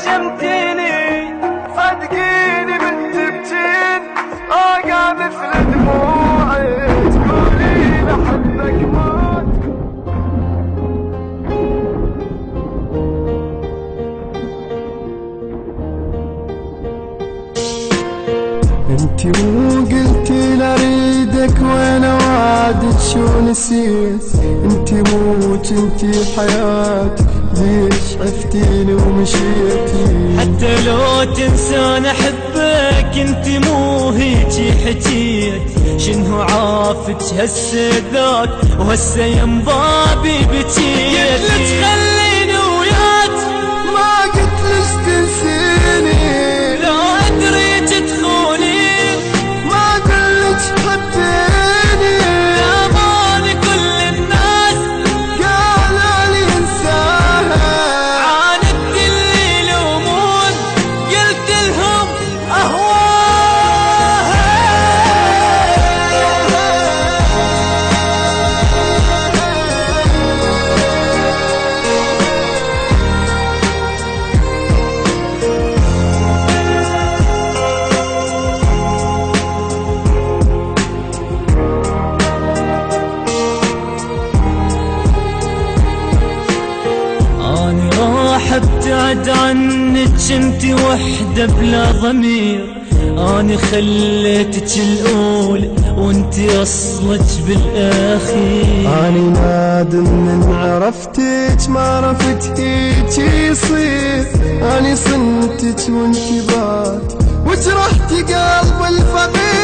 شمتيني صدقيني بنت بجين اقع مثل دموعي تقولين احبك موت. انتي مو قلتي لاريدك وانا وعدك شو نسيت، انتي مو كنتي حياتي ليش عفتيني ومشيتي. حتى لو تنسان احبك انتي مو هيجي حكيت، شنو عافك هسه ذاك وهسه ينبابي بكيت. قلت خليني وياك ما قلتلش تنسيني، لا ادري تدخلي ما قلتش تحبيني، امان كل الناس قالوا لي انساها عاندت اللي يلومون قلت لهم اني راح ابتعد عنك انتي وحدة بلا ضمير، اني خليتك الاولى وانتي اصلك بالاخير. اني نادم من عرفتك ما عرفت هيك يصير، اني صنتك وانتي بات وجرحتي قلب الفقير.